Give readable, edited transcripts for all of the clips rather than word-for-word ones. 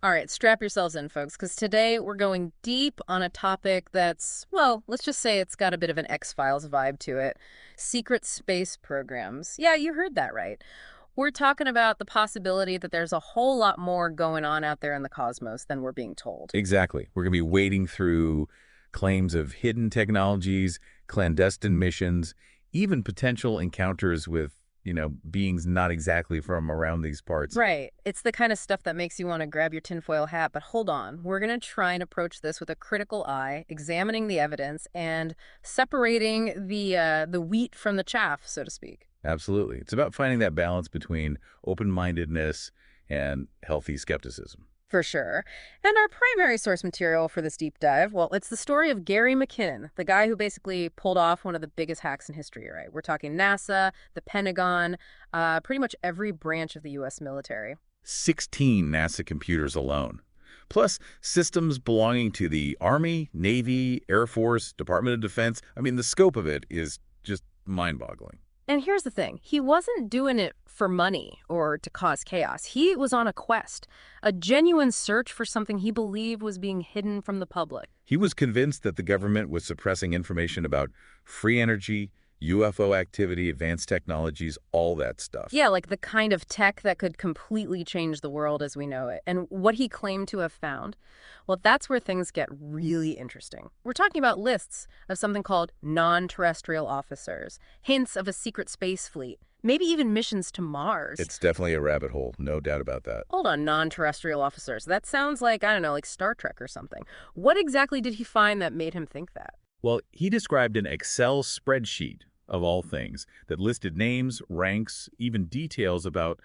All right, strap yourselves in, folks, because today we're going deep on a topic that's, well, let's just say it's got a bit of an X-Files vibe to it. Secret space programs. Yeah, you heard that right. We're talking about the possibility that there's a whole lot more going on out there in the cosmos than we're being told. Exactly. We're going to be wading through claims of hidden technologies, clandestine missions, even potential encounters with, beings not exactly from around these parts. Right. It's the kind of stuff that makes you want to grab your tinfoil hat, but hold on. We're going to try and approach this with a critical eye, examining the evidence and separating the wheat from the chaff, so to speak. Absolutely. It's about finding that balance between open-mindedness and healthy skepticism. For sure. And our primary source material for this deep dive, well, it's the story of Gary McKinnon, the guy who basically pulled off one of the biggest hacks in history, right? We're talking NASA, the Pentagon, pretty much every branch of the U.S. military. 16 NASA computers alone, plus systems belonging to the Army, Navy, Air Force, Department of Defense. I mean, the scope of it is just mind-boggling. And here's the thing. He wasn't doing it for money or to cause chaos. He was on a quest, a genuine search for something he believed was being hidden from the public. He was convinced that the government was suppressing information about free energy, UFO activity, advanced technologies, all that stuff. Yeah, like the kind of tech that could completely change the world as we know it. And what he claimed to have found, well, that's where things get really interesting. We're talking about lists of something called non-terrestrial officers, hints of a secret space fleet, maybe even missions to Mars. It's definitely a rabbit hole, no doubt about that. Hold on, non-terrestrial officers. That sounds like, I don't know, like Star Trek or something. What exactly did he find that made him think that? Well, he described an Excel spreadsheet, of all things, that listed names, ranks, even details about,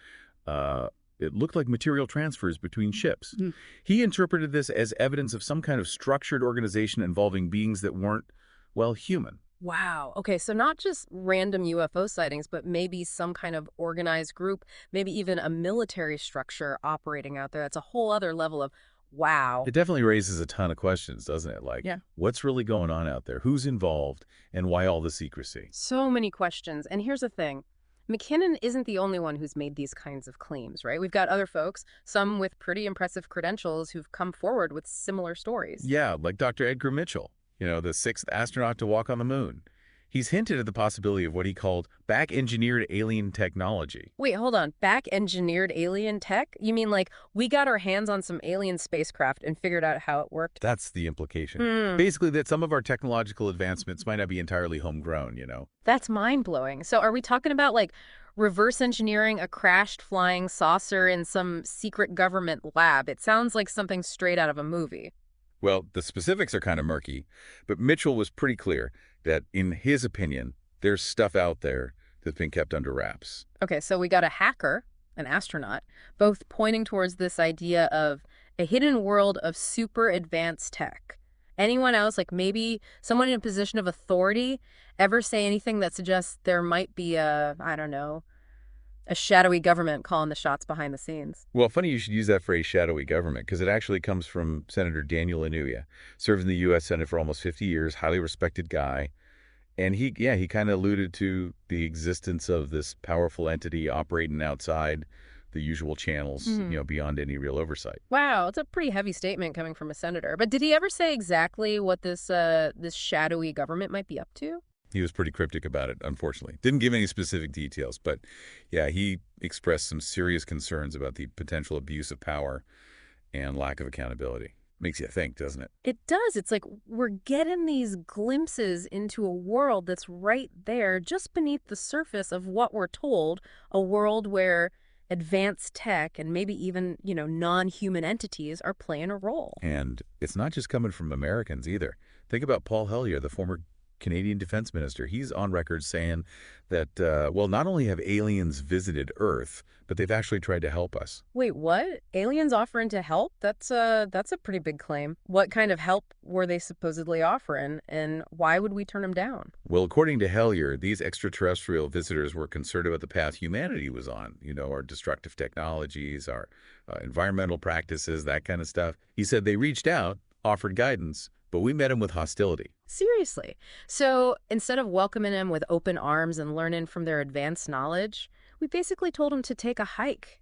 it looked like material transfers between ships. Hmm. He interpreted this as evidence of some kind of structured organization involving beings that weren't, well, human. Wow. Okay, so not just random UFO sightings, but maybe some kind of organized group, maybe even a military structure operating out there. That's a whole other level of wow. It definitely raises a ton of questions, doesn't it? Like, Yeah. what's really going on out there? Who's involved? And why all the secrecy? So many questions. And here's the thing. McKinnon isn't the only one who's made these kinds of claims, right? We've got other folks, some with pretty impressive credentials who've come forward with similar stories. Yeah, like Dr. Edgar Mitchell, the sixth astronaut to walk on the moon. He's hinted at the possibility of what he called back-engineered alien technology. Wait, hold on. Back engineered alien tech? You mean like we got our hands on some alien spacecraft and figured out how it worked? That's the implication. Hmm. Basically, that some of our technological advancements might not be entirely homegrown. That's mind-blowing. So are we talking about like reverse engineering a crashed flying saucer in some secret government lab? It sounds like something straight out of a movie. Well, the specifics are kind of murky, but Mitchell was pretty clear that, in his opinion, there's stuff out there that's been kept under wraps. Okay, so we got a hacker, an astronaut, both pointing towards this idea of a hidden world of super advanced tech. Anyone else, like maybe someone in a position of authority, ever say anything that suggests there might be a, I don't know, a shadowy government calling the shots behind the scenes? Well, funny you should use that phrase, shadowy government, because it actually comes from Senator Daniel Inouye, served in the U.S. Senate for almost 50 years, highly respected guy. And he kind of alluded to the existence of this powerful entity operating outside the usual channels, beyond any real oversight. Wow, it's a pretty heavy statement coming from a senator. But did he ever say exactly what this shadowy government might be up to? He was pretty cryptic about it, unfortunately. Didn't give any specific details, but yeah, he expressed some serious concerns about the potential abuse of power and lack of accountability. Makes you think, doesn't it? It does. It's like we're getting these glimpses into a world that's right there, just beneath the surface of what we're told, a world where advanced tech and maybe even, non-human entities are playing a role. And it's not just coming from Americans either. Think about Paul Hellyer, the former Canadian defense minister. He's on record saying that, well, not only have aliens visited Earth, but they've actually tried to help us. Wait, what? Aliens offering to help? That's a pretty big claim. What kind of help were they supposedly offering, and why would we turn them down? Well, according to Hellyer, these extraterrestrial visitors were concerned about the path humanity was on, our destructive technologies, our environmental practices, that kind of stuff. He said they reached out, offered guidance, but we met them with hostility. Seriously. So instead of welcoming them with open arms and learning from their advanced knowledge, we basically told them to take a hike.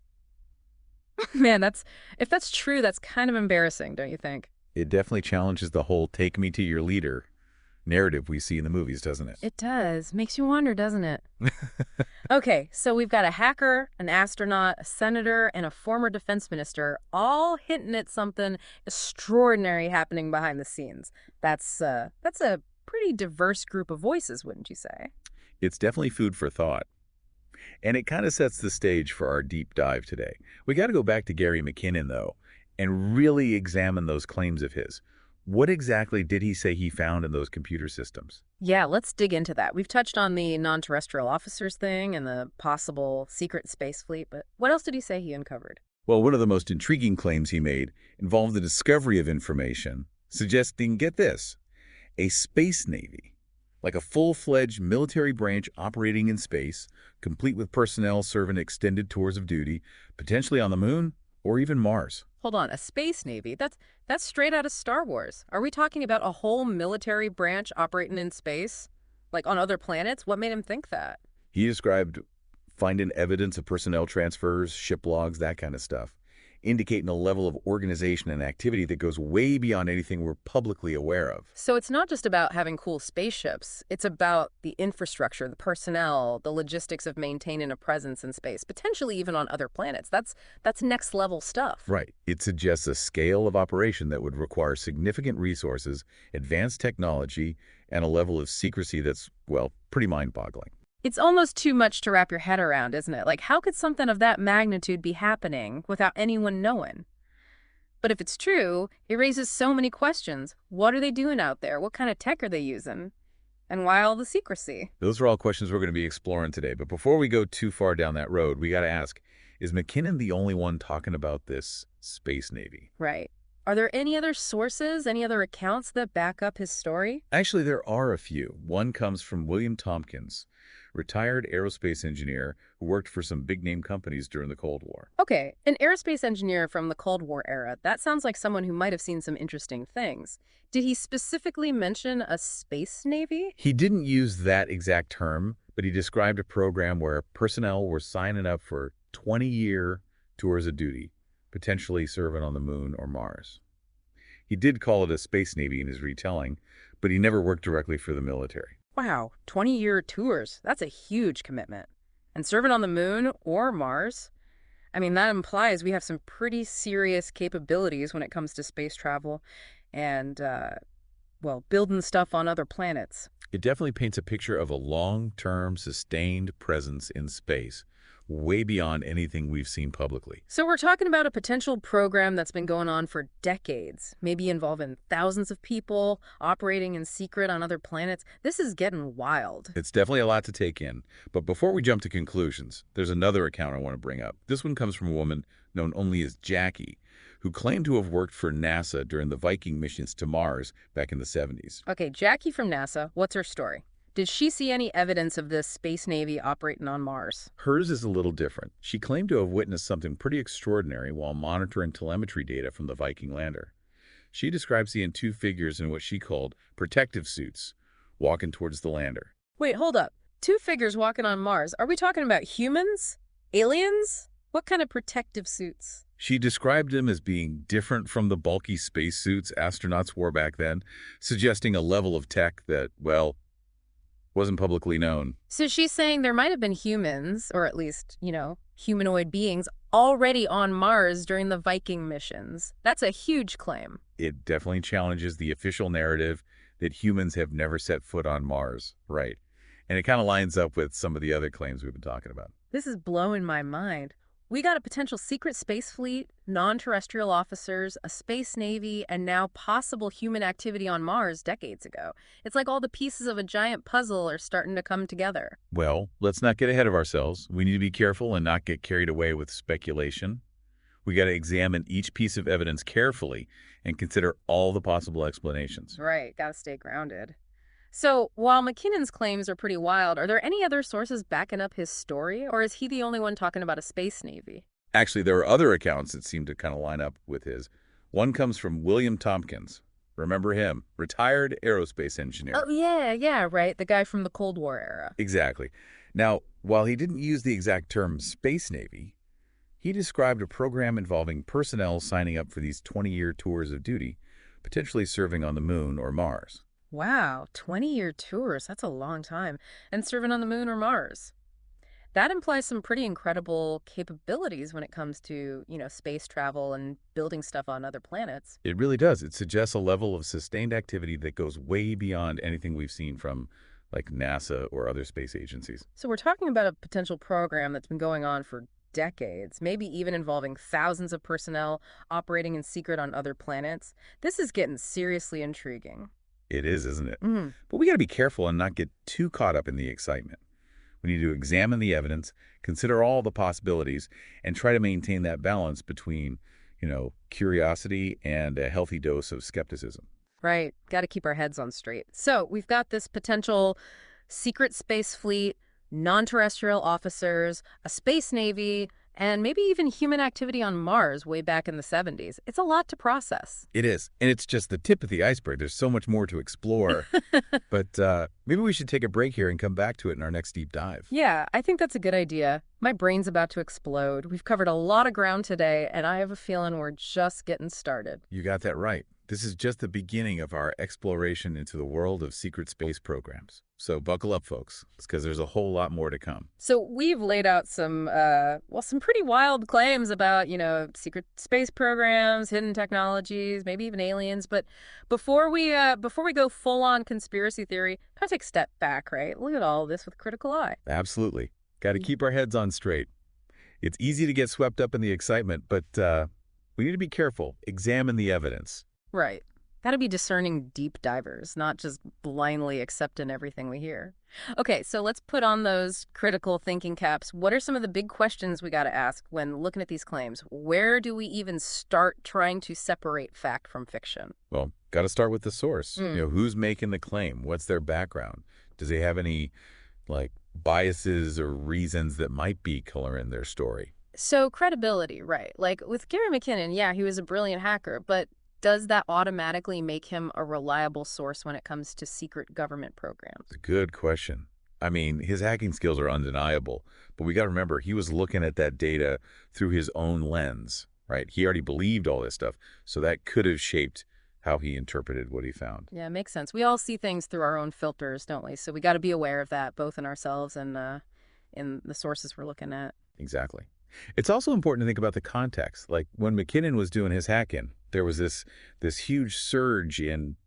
Man, if that's true, that's kind of embarrassing, don't you think? It definitely challenges the whole "take me to your leader" narrative we see in the movies, doesn't it? It does. Makes you wonder, doesn't it? Okay, so we've got a hacker, an astronaut, a senator, and a former defense minister all hinting at something extraordinary happening behind the scenes. That's a pretty diverse group of voices, wouldn't you say? It's definitely food for thought. And it kind of sets the stage for our deep dive today. We got to go back to Gary McKinnon, though, and really examine those claims of his. What exactly did he say he found in those computer systems? Yeah, let's dig into that. We've touched on the non-terrestrial officers thing and the possible secret space fleet, but what else did he say he uncovered? Well, one of the most intriguing claims he made involved the discovery of information suggesting, get this, a space navy, like a full-fledged military branch operating in space, complete with personnel serving extended tours of duty, potentially on the moon or even Mars. Hold on, a space navy? That's straight out of Star Wars. Are we talking about a whole military branch operating in space? Like on other planets? What made him think that? He described finding evidence of personnel transfers, ship logs, that kind of stuff, indicating a level of organization and activity that goes way beyond anything we're publicly aware of. So it's not just about having cool spaceships. It's about the infrastructure, the personnel, the logistics of maintaining a presence in space, potentially even on other planets. That's next level stuff. Right. It suggests a scale of operation that would require significant resources, advanced technology, and a level of secrecy that's, well, pretty mind-boggling. It's almost too much to wrap your head around, isn't it? Like, how could something of that magnitude be happening without anyone knowing? But if it's true, it raises so many questions. What are they doing out there? What kind of tech are they using? And why all the secrecy? Those are all questions we're going to be exploring today. But before we go too far down that road, we got to ask, is McKinnon the only one talking about this space navy? Right. Are there any other sources, any other accounts that back up his story? Actually, there are a few. One comes from William Tompkins, retired aerospace engineer who worked for some big-name companies during the Cold War. Okay, an aerospace engineer from the Cold War era. That sounds like someone who might have seen some interesting things. Did he specifically mention a space navy? He didn't use that exact term, but he described a program where personnel were signing up for 20-year tours of duty, potentially serving on the moon or Mars. He did call it a space navy in his retelling, but he never worked directly for the military. Wow, 20-year tours. That's a huge commitment. And serving on the moon or Mars? I mean, that implies we have some pretty serious capabilities when it comes to space travel and, well, building stuff on other planets. It definitely paints a picture of a long-term, sustained presence in space, way beyond anything we've seen publicly. So we're talking about a potential program that's been going on for decades, maybe involving thousands of people, operating in secret on other planets. This is getting wild. It's definitely a lot to take in. But before we jump to conclusions, there's another account I want to bring up. This one comes from a woman known only as Jackie, who claimed to have worked for NASA during the Viking missions to Mars back in the 70s. Okay, Jackie from NASA, what's her story? Did she see any evidence of this space navy operating on Mars? Hers is a little different. She claimed to have witnessed something pretty extraordinary while monitoring telemetry data from the Viking lander. She described seeing two figures in what she called protective suits walking towards the lander. Wait, hold up. Two figures walking on Mars. Are we talking about humans? Aliens? What kind of protective suits? She described them as being different from the bulky spacesuits astronauts wore back then, suggesting a level of tech that, well, wasn't publicly known. So she's saying there might have been humans, or at least, humanoid beings, already on Mars during the Viking missions. That's a huge claim. It definitely challenges the official narrative that humans have never set foot on Mars, right? And it kind of lines up with some of the other claims we've been talking about. This is blowing my mind. We got a potential secret space fleet, non-terrestrial officers, a space navy, and now possible human activity on Mars decades ago. It's like all the pieces of a giant puzzle are starting to come together. Well, let's not get ahead of ourselves. We need to be careful and not get carried away with speculation. We got to examine each piece of evidence carefully and consider all the possible explanations. Right, gotta stay grounded. So, while McKinnon's claims are pretty wild, are there any other sources backing up his story, or is he the only one talking about a space navy? Actually, there are other accounts that seem to kind of line up with his. One comes from William Tompkins. Remember him? Retired aerospace engineer. Oh, yeah, right. The guy from the Cold War era. Exactly. Now, while he didn't use the exact term space navy, He described a program involving personnel signing up for these 20-year tours of duty, potentially serving on the moon or Mars. Wow, 20-year tours, that's a long time. And serving on the moon or Mars. That implies some pretty incredible capabilities when it comes to, space travel and building stuff on other planets. It really does. It suggests a level of sustained activity that goes way beyond anything we've seen from, like, NASA or other space agencies. So we're talking about a potential program that's been going on for decades, maybe even involving thousands of personnel operating in secret on other planets. This is getting seriously intriguing. It is, isn't it? Mm, But we got to be careful and not get too caught up in the excitement. We need to examine the evidence, consider all the possibilities, and try to maintain that balance between, curiosity and a healthy dose of skepticism. right. Got to keep our heads on straight. So we've got this potential secret space fleet, non-terrestrial officers, a space navy, and maybe even human activity on Mars way back in the 70s. It's a lot to process. It is. And it's just the tip of the iceberg. There's so much more to explore. But maybe we should take a break here and come back to it in our next deep dive. Yeah, I think that's a good idea. My brain's about to explode. We've covered a lot of ground today, and I have a feeling we're just getting started. You got that right. This is just the beginning of our exploration into the world of secret space programs. So buckle up, folks, because there's a whole lot more to come. So we've laid out some pretty wild claims about, secret space programs, hidden technologies, maybe even aliens. But before we go full on conspiracy theory, gotta take a step back, right? Look at all this with a critical eye. Absolutely. Got to keep our heads on straight. It's easy to get swept up in the excitement, but we need to be careful. Examine the evidence. Right. Gotta be discerning deep divers, not just blindly accepting everything we hear. Okay, so let's put on those critical thinking caps. What are some of the big questions we gotta ask when looking at these claims? Where do we even start trying to separate fact from fiction? Well, got to start with the source. Mm. Who's making the claim? What's their background? Does they have any, like, biases or reasons that might be coloring their story? So credibility, right. Like with Gary McKinnon, yeah, he was a brilliant hacker, but does that automatically make him a reliable source when it comes to secret government programs? It's a good question. I mean, his hacking skills are undeniable, but we got to remember he was looking at that data through his own lens, right? He already believed all this stuff, so that could have shaped how he interpreted what he found. Yeah, it makes sense. We all see things through our own filters, don't we? So we got to be aware of that, both in ourselves and in the sources we're looking at. Exactly. It's also important to think about the context. Like when McKinnon was doing his hacking, there was this huge surge in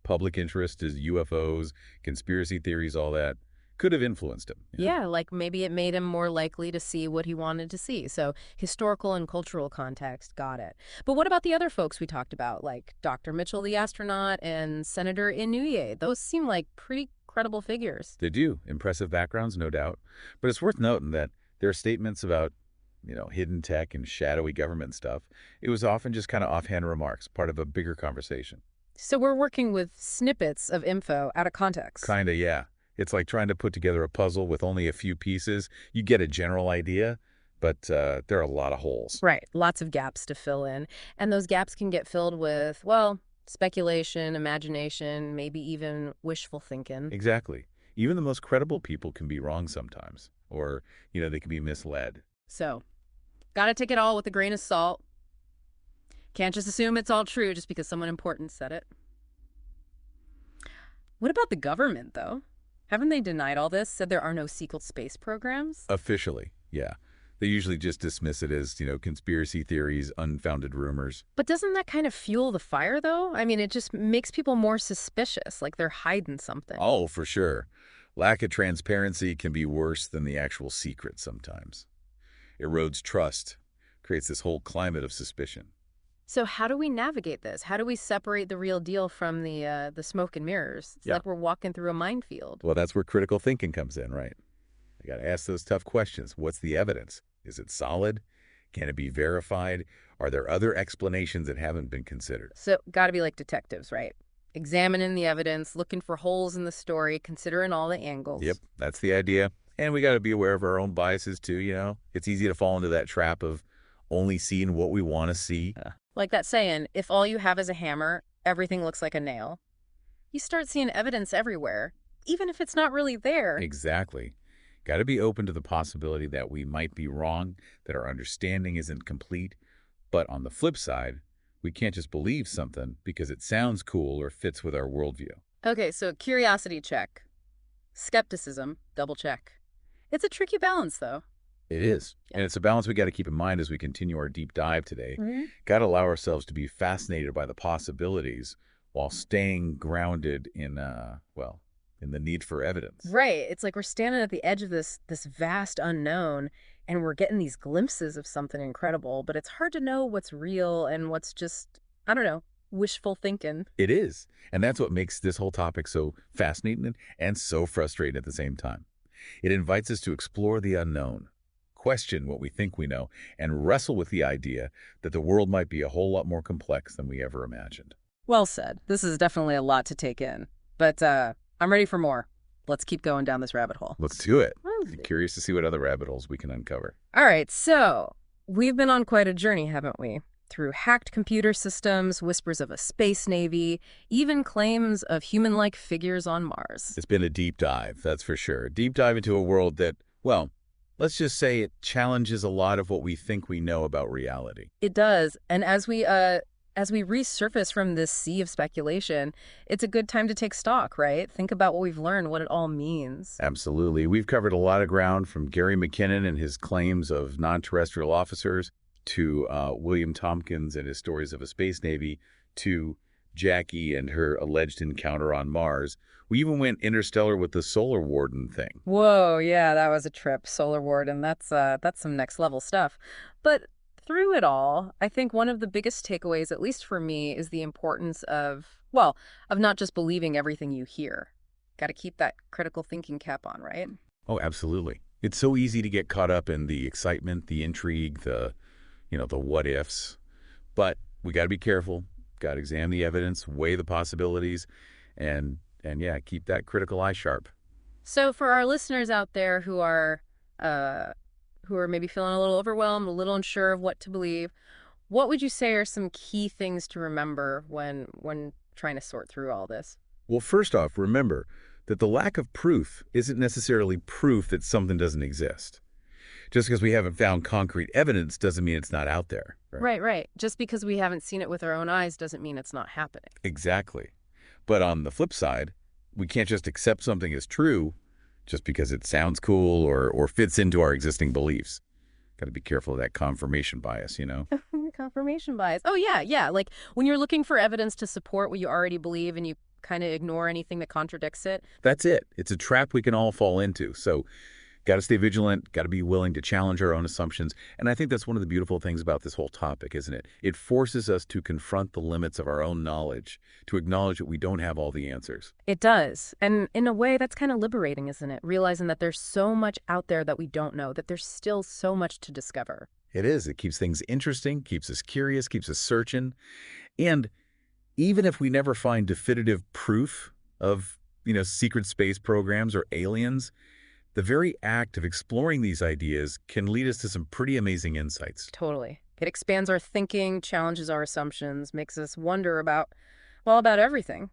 public interest as UFOs, conspiracy theories, all that could have influenced him. Yeah, like maybe it made him more likely to see what he wanted to see. So historical and cultural context, got it. But what about the other folks we talked about, like Dr. Mitchell, the astronaut, and Senator Inouye? Those seem like pretty credible figures. They do. Impressive backgrounds, no doubt. But it's worth noting that their statements about hidden tech and shadowy government stuff, it was often just kind of offhand remarks, part of a bigger conversation. So we're working with snippets of info out of context. Kinda, yeah. It's like trying to put together a puzzle with only a few pieces. You get a general idea, but there are a lot of holes. Right. Lots of gaps to fill in. And those gaps can get filled with, well, speculation, imagination, maybe even wishful thinking. Exactly. Even the most credible people can be wrong sometimes, or, they can be misled. So, gotta take it all with a grain of salt. Can't just assume it's all true just because someone important said it. What about the government, though? Haven't they denied all this, said there are no secret space programs? Officially, yeah. They usually just dismiss it as, conspiracy theories, unfounded rumors. But doesn't that kind of fuel the fire, though? I mean, it just makes people more suspicious, like they're hiding something. Oh, for sure. Lack of transparency can be worse than the actual secret sometimes. Erodes trust, creates this whole climate of suspicion. So how do we navigate this? How do we separate the real deal from the smoke and mirrors? It's like we're walking through a minefield. Well, that's where critical thinking comes in, right? You got to ask those tough questions. What's the evidence? Is it solid? Can it be verified? Are there other explanations that haven't been considered? So got to be like detectives, right? Examining the evidence, looking for holes in the story, considering all the angles. Yep, that's the idea. And we got to be aware of our own biases too, It's easy to fall into that trap of only seeing what we want to see. Like that saying, if all you have is a hammer, everything looks like a nail. You start seeing evidence everywhere, even if it's not really there. Exactly. Got to be open to the possibility that we might be wrong, that our understanding isn't complete. But on the flip side, we can't just believe something because it sounds cool or fits with our worldview. Okay, so curiosity check. Skepticism, double check. It's a tricky balance, though. It is. Yeah. And it's a balance we got to keep in mind as we continue our deep dive today. Mm-hmm. Got to allow ourselves to be fascinated by the possibilities while staying grounded in, well, in the need for evidence. Right. It's like we're standing at the edge of this vast unknown, and we're getting these glimpses of something incredible, but it's hard to know what's real and what's just, I don't know, wishful thinking. It is. And that's what makes this whole topic so fascinating and so frustrating at the same time. It invites us to explore the unknown, question what we think we know, and wrestle with the idea that the world might be a whole lot more complex than we ever imagined. Well said. This is definitely a lot to take in, but I'm ready for more. Let's keep going down this rabbit hole. Let's do it. Let's I'm do- curious to see what other rabbit holes we can uncover. All right, so we've been on quite a journey, haven't we? Through hacked computer systems, whispers of a space navy, even claims of human-like figures on Mars. It's been a deep dive, that's for sure. Deep dive into a world that, well, let's just say it challenges a lot of what we think we know about reality. It does, and as we resurface from this sea of speculation, it's a good time to take stock, right? Think about what we've learned, what it all means. Absolutely. We've covered a lot of ground from Gary McKinnon and his claims of non-terrestrial officers to William Tompkins and his stories of a space navy to Jackie and her alleged encounter on Mars. We even went interstellar with the solar warden thing. Whoa, yeah, that was a trip, Solar Ward, and that's some next level stuff. But through it all, I think one of the biggest takeaways, at least for me, is the importance of, well, of not just believing everything you hear. Got to keep that critical thinking cap on, right? Oh, absolutely. It's so easy to get caught up in the excitement, the intrigue, the what ifs. But we got to be careful, got to examine the evidence, weigh the possibilities, and yeah, keep that critical eye sharp. So for our listeners out there who are maybe feeling a little overwhelmed, a little unsure of what to believe, what would you say are some key things to remember when trying to sort through all this? Well, first off, remember that the lack of proof isn't necessarily proof that something doesn't exist. Just because we haven't found concrete evidence doesn't mean it's not out there. Right. Just because we haven't seen it with our own eyes doesn't mean it's not happening. Exactly. But on the flip side, we can't just accept something as true just because it sounds cool or fits into our existing beliefs. Got to be careful of that confirmation bias, you know? Confirmation bias. Oh, yeah. Like when you're looking for evidence to support what you already believe and you kind of ignore anything that contradicts it. That's it. It's a trap we can all fall into. So got to stay vigilant, got to be willing to challenge our own assumptions. And I think that's one of the beautiful things about this whole topic, isn't it? It forces us to confront the limits of our own knowledge, to acknowledge that we don't have all the answers. It does. And in a way, that's kind of liberating, isn't it? Realizing that there's so much out there that we don't know, that there's still so much to discover. It is. It keeps things interesting, keeps us curious, keeps us searching. And even if we never find definitive proof of, secret space programs or aliens, the very act of exploring these ideas can lead us to some pretty amazing insights. Totally. It expands our thinking, challenges our assumptions, makes us wonder about everything.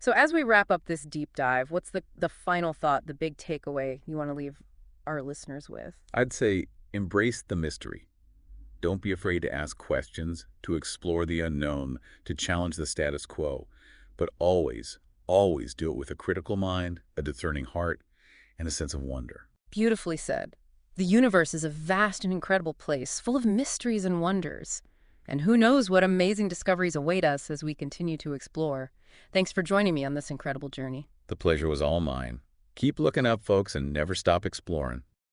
So as we wrap up this deep dive, what's the final thought, the big takeaway you want to leave our listeners with? I'd say embrace the mystery. Don't be afraid to ask questions, to explore the unknown, to challenge the status quo. But always, always do it with a critical mind, a discerning heart, and a sense of wonder. Beautifully said. The universe is a vast and incredible place, full of mysteries and wonders. And who knows what amazing discoveries await us as we continue to explore. Thanks for joining me on this incredible journey. The pleasure was all mine. Keep looking up, folks, and never stop exploring.